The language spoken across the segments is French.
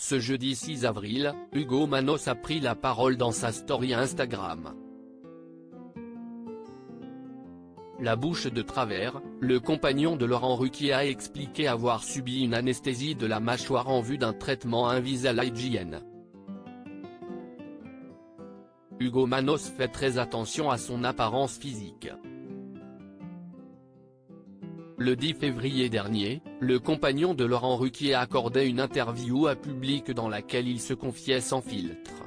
Ce jeudi 6 avril, Hugo Manos a pris la parole dans sa story Instagram. La bouche de travers, le compagnon de Laurent Ruquier a expliqué avoir subi une anesthésie de la mâchoire en vue d'un traitement Invisalign. Hugo Manos fait très attention à son apparence physique. Le 10 février dernier, le compagnon de Laurent Ruquier a accordé une interview à Public dans laquelle il se confiait sans filtre.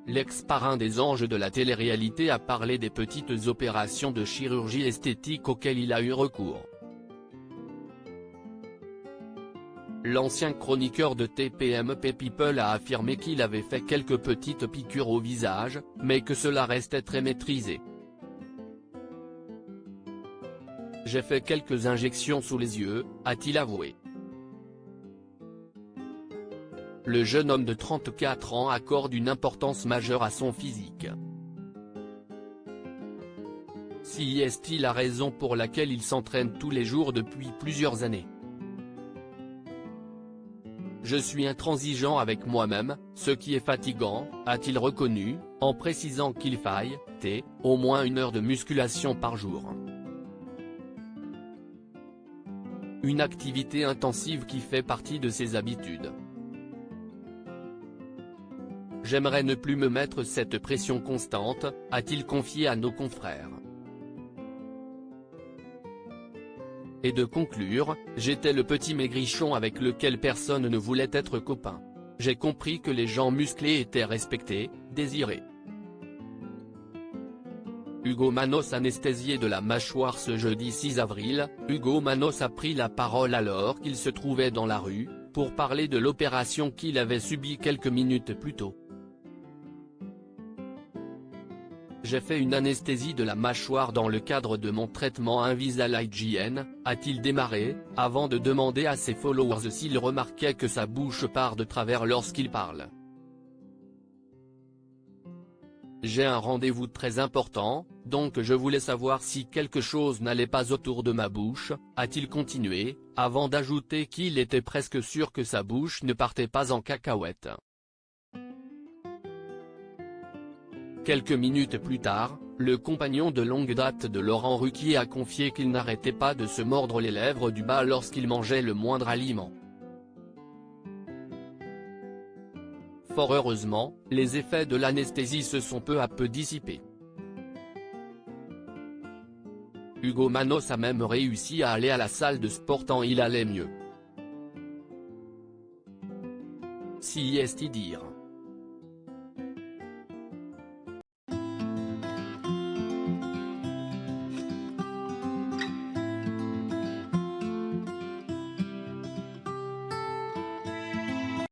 L'ex-parrain des anges de la télé-réalité a parlé des petites opérations de chirurgie esthétique auxquelles il a eu recours. L'ancien chroniqueur de TPMP People a affirmé qu'il avait fait quelques petites piqûres au visage, mais que cela restait très maîtrisé. J'ai fait quelques injections sous les yeux, a-t-il avoué. Le jeune homme de 34 ans accorde une importance majeure à son physique. Si est-il la raison pour laquelle il s'entraîne tous les jours depuis plusieurs années. Je suis intransigeant avec moi-même, ce qui est fatigant, a-t-il reconnu, en précisant qu'il faille, au moins 1 heure de musculation par jour. Une activité intensive qui fait partie de ses habitudes. J'aimerais ne plus me mettre cette pression constante, a-t-il confié à nos confrères. Et de conclure, j'étais le petit maigrichon avec lequel personne ne voulait être copain. J'ai compris que les gens musclés étaient respectés, désirés. Hugo Manos anesthésié de la mâchoire ce jeudi 6 avril, Hugo Manos a pris la parole alors qu'il se trouvait dans la rue, pour parler de l'opération qu'il avait subie quelques minutes plus tôt. J'ai fait une anesthésie de la mâchoire dans le cadre de mon traitement Invisalign, a-t-il démarré, avant de demander à ses followers s'il remarquait que sa bouche part de travers lorsqu'il parle. J'ai un rendez-vous très important, donc je voulais savoir si quelque chose n'allait pas autour de ma bouche, a-t-il continué, avant d'ajouter qu'il était presque sûr que sa bouche ne partait pas en cacahuète. Quelques minutes plus tard, le compagnon de longue date de Laurent Ruquier a confié qu'il n'arrêtait pas de se mordre les lèvres du bas lorsqu'il mangeait le moindre aliment. Fort heureusement, les effets de l'anesthésie se sont peu à peu dissipés. Hugo Manos a même réussi à aller à la salle de sport tant il allait mieux. Si est-il dire.